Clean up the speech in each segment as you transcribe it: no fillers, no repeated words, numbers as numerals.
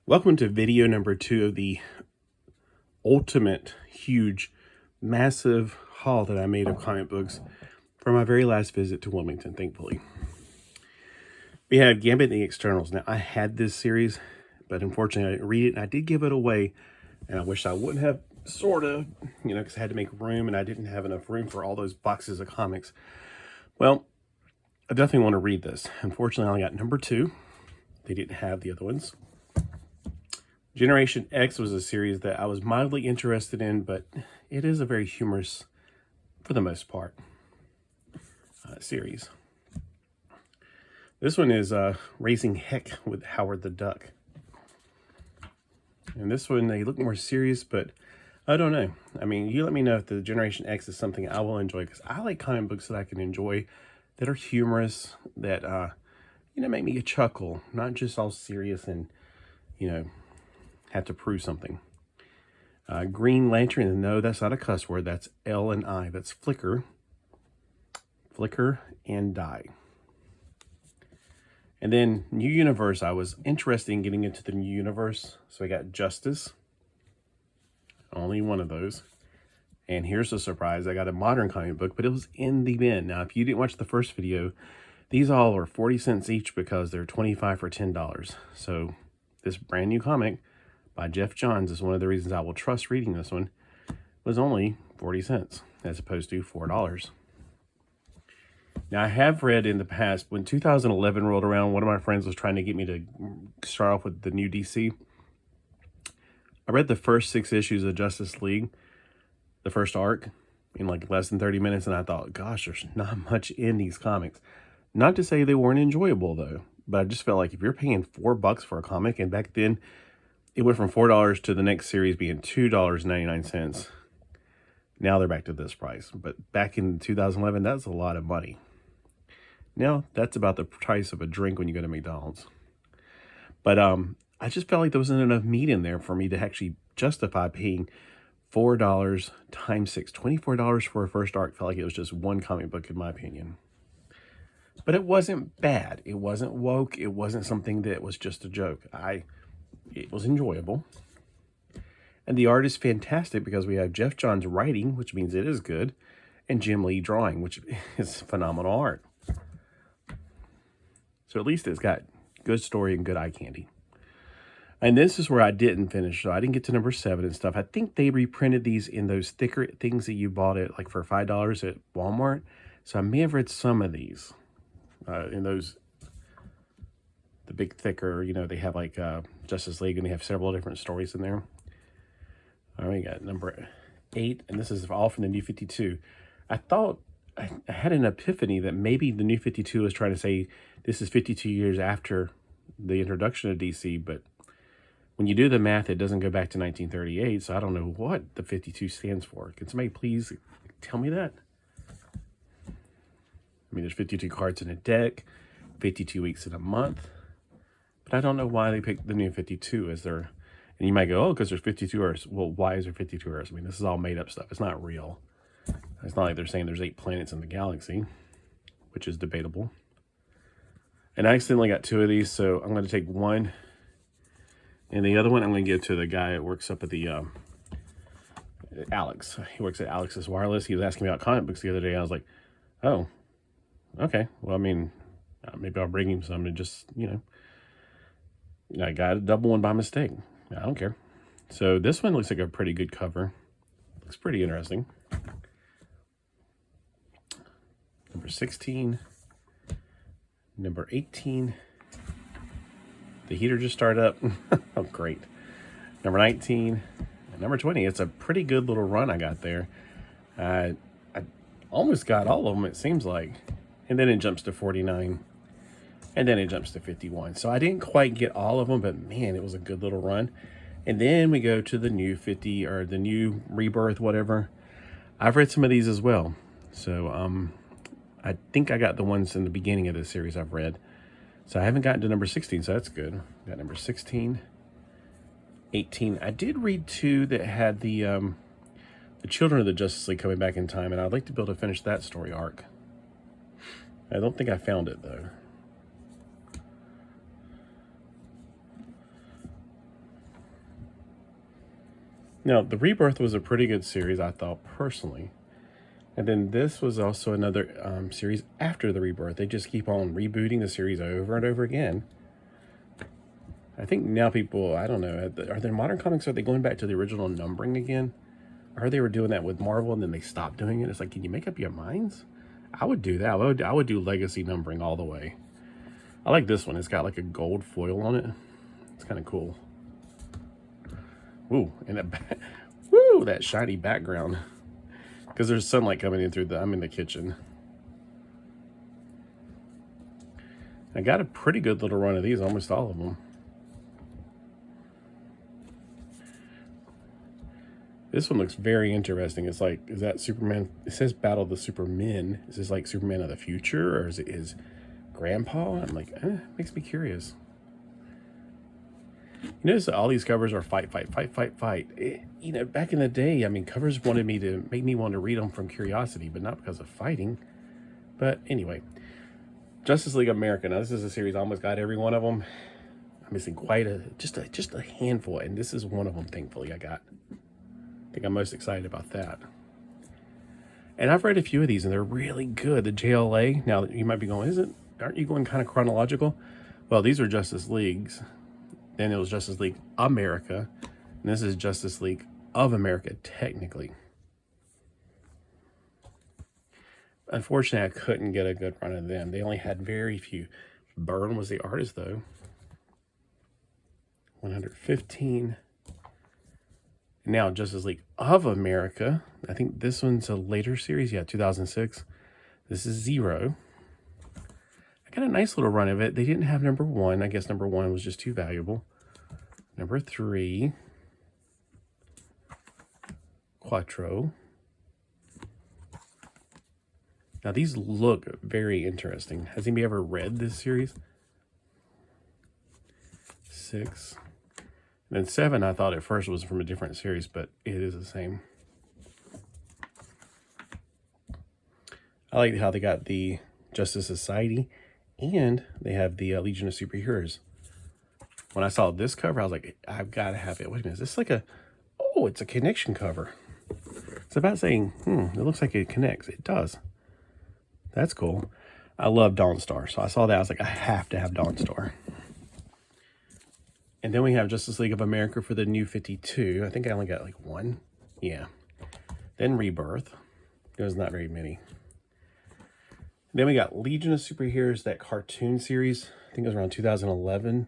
Welcome to video number 2 of the ultimate, huge, massive haul that I made of comic books for my very last visit to Wilmington, thankfully. We had Gambit and the Externals. Now, I had this series, but unfortunately I didn't read it, and I did give it away, and I wish I wouldn't have, sort of, because I had to make room, and I didn't have enough room for all those boxes of comics. Well, I definitely want to read this. Unfortunately, I only got number 2. They didn't have the other ones. Generation X was a series that I was mildly interested in, but it is a very humorous, for the most part, series. This one is Raising Heck with Howard the Duck. And this one, they look more serious, but I don't know. I mean, you let me know if the Generation X is something I will enjoy, because I like comic books that I can enjoy, that are humorous, that, make me chuckle, not just all serious and, have to prove something. Green Lantern, and no, that's not a cuss word. That's L and I. That's Flicker. Flicker and Die. And then New Universe. I was interested in getting into the New Universe, so I got Justice. Only one of those. And here's a surprise. I got a modern comic book, but it was in the bin. Now, if you didn't watch the first video, these all are 40 cents each because they're 25 for $10. So this brand new comic by Jeff Johns is one of the reasons I will trust reading this one, was only 40 cents as opposed to $4. Now, I have read in the past, when 2011 rolled around, one of my friends was trying to get me to start off with the new DC. I read the first 6 issues of Justice League, the first arc, in like less than 30 minutes, and I thought, gosh, there's not much in these comics. Not to say they weren't enjoyable, though, but I just felt like if you're paying $4 for a comic, and back then, it went from $4 to the next series being $2.99. Now they're back to this price. But back in 2011, that's a lot of money. Now, that's about the price of a drink when you go to McDonald's. But I just felt like there wasn't enough meat in there for me to actually justify paying $4 times 6. $24 for a first arc. Felt like it was just one comic book, in my opinion. But it wasn't bad. It wasn't woke. It wasn't something that was just a joke. It was enjoyable. And the art is fantastic because we have Jeff Johns writing, which means it is good, and Jim Lee drawing, which is phenomenal art. So at least it's got good story and good eye candy. And this is where I didn't finish, so I didn't get to number 7 and stuff. I think they reprinted these in those thicker things that you bought at like for $5 at Walmart. So I may have read some of these in those, the big thicker, they have like Justice League, and they have several different stories in there. All right, we got number 8, and this is all from the New 52. I thought, I had an epiphany that maybe the New 52 was trying to say this is 52 years after the introduction of DC, but when you do the math, it doesn't go back to 1938, so I don't know what the 52 stands for. Can somebody please tell me that? I mean, there's 52 cards in a deck, 52 weeks in a month, but I don't know why they picked the New 52 as their, and you might go, oh, because there's 52 Earths. Well, why is there 52 Earths? I mean, this is all made up stuff. It's not real. It's not like they're saying there's 8 planets in the galaxy, which is debatable. And I accidentally got 2 of these, so I'm going to take one, and the other one I'm going to give to the guy that works up at the, Alex. He works at Alex's Wireless. He was asking me about comic books the other day. I was like, oh, okay. Well, I mean, maybe I'll bring him some and just, I got a double one by mistake. I don't care. So this one looks like a pretty good cover. Looks pretty interesting. Number 16. Number 18. The heater just started up. Oh, great. Number 19. And number 20. It's a pretty good little run I got there. I almost got all of them, it seems like. And then it jumps to 49. And then it jumps to 51. So I didn't quite get all of them, but man, it was a good little run. And then we go to the new 50, or the new Rebirth, whatever. I've read some of these as well. So I think I got the ones in the beginning of the series I've read. So I haven't gotten to number 16, so that's good. Got number 16, 18. I did read 2 that had the Children of the Justice League coming back in time, and I'd like to be able to finish that story arc. I don't think I found it, though. Now, The Rebirth was a pretty good series, I thought, personally. And then this was also another series after The Rebirth. They just keep on rebooting the series over and over again. I think now people, I don't know, are there modern comics, are they going back to the original numbering again? I heard they were doing that with Marvel and then they stopped doing it. It's like, can you make up your minds? I would do that. I would do legacy numbering all the way. I like this one. It's got like a gold foil on it. It's kind of cool. Ooh, and that shiny background. Because there's sunlight coming in through I'm in the kitchen. I got a pretty good little run of these, almost all of them. This one looks very interesting. It's like, is that Superman? It says Battle of the Supermen. Is this like Superman of the future? Or is it his grandpa? I'm like, makes me curious. You notice that all these covers are fight. You know, back in the day, I mean, covers wanted me to make me want to read them from curiosity, but not because of fighting. But anyway, Justice League America. Now, this is a series I almost got every one of them. I'm missing just a handful, and this is one of them, thankfully, I got. I think I'm most excited about that. And I've read a few of these, and they're really good. The JLA, now you might be going, aren't you going kind of chronological? Well, these are Justice Leagues. Then it was Justice League America. And this is Justice League of America, technically. Unfortunately, I couldn't get a good run of them. They only had very few. Byrne was the artist, though. 115. Now, Justice League of America. I think this one's a later series. Yeah, 2006. This is 0. I got a nice little run of it. They didn't have number 1. I guess number 1 was just too valuable. Number 3. Quattro. Now, these look very interesting. Has anybody ever read this series? 6. And then 7, I thought at first was from a different series, but it is the same. I like how they got the Justice Society, and they have the Legion of Superheroes. When I saw this cover, I was like, I've got to have it. Wait a minute, is this like it's a connection cover. It's about saying, it looks like it connects. It does. That's cool. I love Dawnstar, so I saw that. I was like, I have to have Dawnstar. And then we have Justice League of America for the New 52. I think I only got like 1. Yeah. Then Rebirth. There's not very many. Then we got Legion of Superheroes, that cartoon series. I think it was around 2011.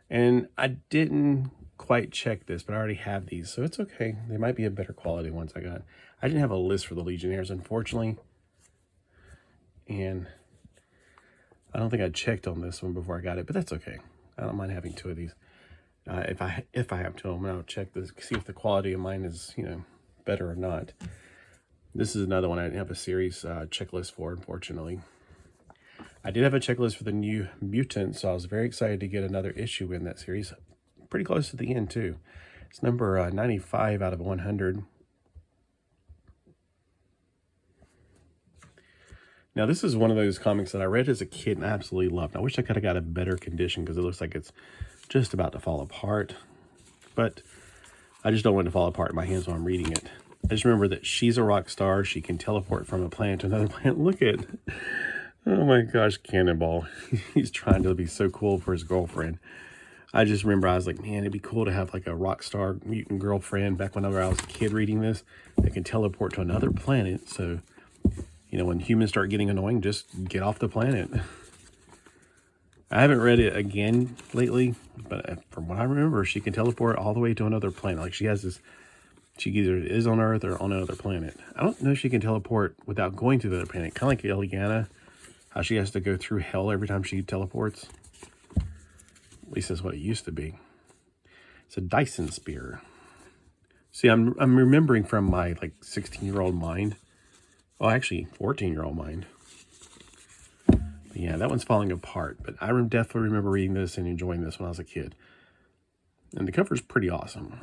And I didn't quite check this, but I already have these, so it's okay. They might be a better quality ones I got. I didn't have a list for the Legionnaires, unfortunately. And I don't think I checked on this one before I got it, but that's okay. I don't mind having 2 of these. If I have 2 of them, I'll check this, see if the quality of mine is, better or not. This is another one I didn't have a series checklist for, unfortunately. I did have a checklist for the New Mutants, so I was very excited to get another issue in that series. Pretty close to the end, too. It's number 95 out of 100. Now, this is one of those comics that I read as a kid and I absolutely loved. I wish I could have got a better condition because it looks like it's just about to fall apart. But I just don't want it to fall apart in my hands while I'm reading it. I just remember that she's a rock star. She can teleport from a planet to another planet. Look at, oh my gosh, Cannonball. He's trying to be so cool for his girlfriend. I just remember I was like, man, it'd be cool to have like a rock star mutant girlfriend back whenever I was a kid reading this that can teleport to another planet. So, when humans start getting annoying, just get off the planet. I haven't read it again lately, but from what I remember, she can teleport all the way to another planet. Like she either is on Earth or on another planet. I don't know if she can teleport without going to the other planet. Kind of like Eliana, how she has to go through hell every time she teleports. At least that's what it used to be. It's a Dyson spear. See, I'm remembering from my 16-year-old mind. Oh, actually, 14-year-old mind. But yeah, that one's falling apart. But I definitely remember reading this and enjoying this when I was a kid. And the cover's pretty awesome.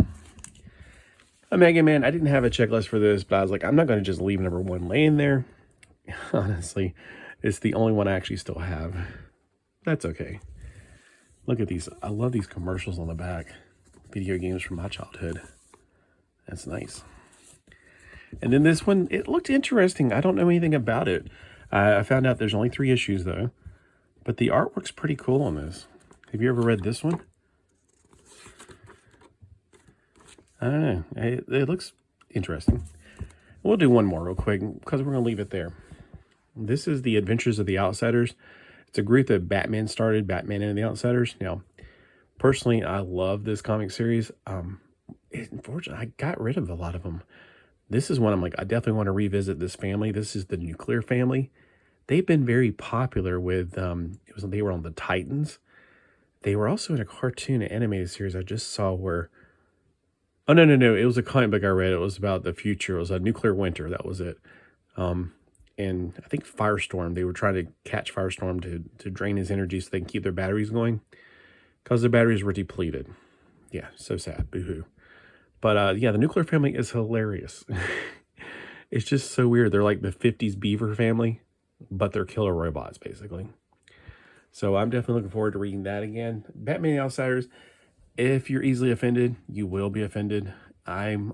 Mega Man, I didn't have a checklist for this, but I was like, I'm not going to just leave number 1 laying there. Honestly, it's the only one I actually still have. That's okay. Look at these. I love these commercials on the back. video games from my childhood. That's nice. And then this one, it looked interesting. I don't know anything about it. I found out there's only 3 issues, though. But the artwork's pretty cool on this. Have you ever read this one? I don't know. It looks interesting. We'll do one more real quick because we're going to leave it there. This is The Adventures of the Outsiders. It's a group that Batman started, Batman and the Outsiders. Now, personally, I love this comic series. Unfortunately, I got rid of a lot of them. This is one I'm like, I definitely want to revisit this family. This is the Nuclear family. They've been very popular with, they were on the Titans. They were also in a cartoon, an animated series I just saw where, oh, no. It was a comic book I read. It was about the future. It was a nuclear winter. That was it. And I think Firestorm, they were trying to catch Firestorm to drain his energy so they can keep their batteries going because their batteries were depleted. Yeah, so sad. Boo-hoo. But yeah, the Nuclear family is hilarious. It's just so weird. They're like the 50s Beaver family, but they're killer robots, basically. So I'm definitely looking forward to reading that again. Batman and the Outsiders, if you're easily offended, you will be offended. I mean,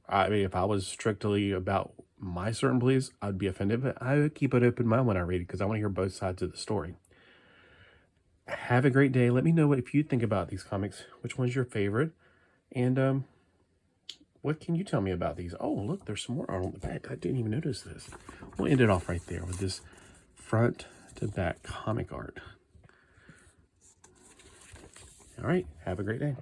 if I was strictly about my certain beliefs, I'd be offended, but I would keep an open mind when I read it because I want to hear both sides of the story. Have a great day. Let me know if you think about these comics. Which one's your favorite? And what can you tell me about these? Oh, look, there's some more art on the back. I didn't even notice this. We'll end it off right there with this front to back comic art. All right, have a great day.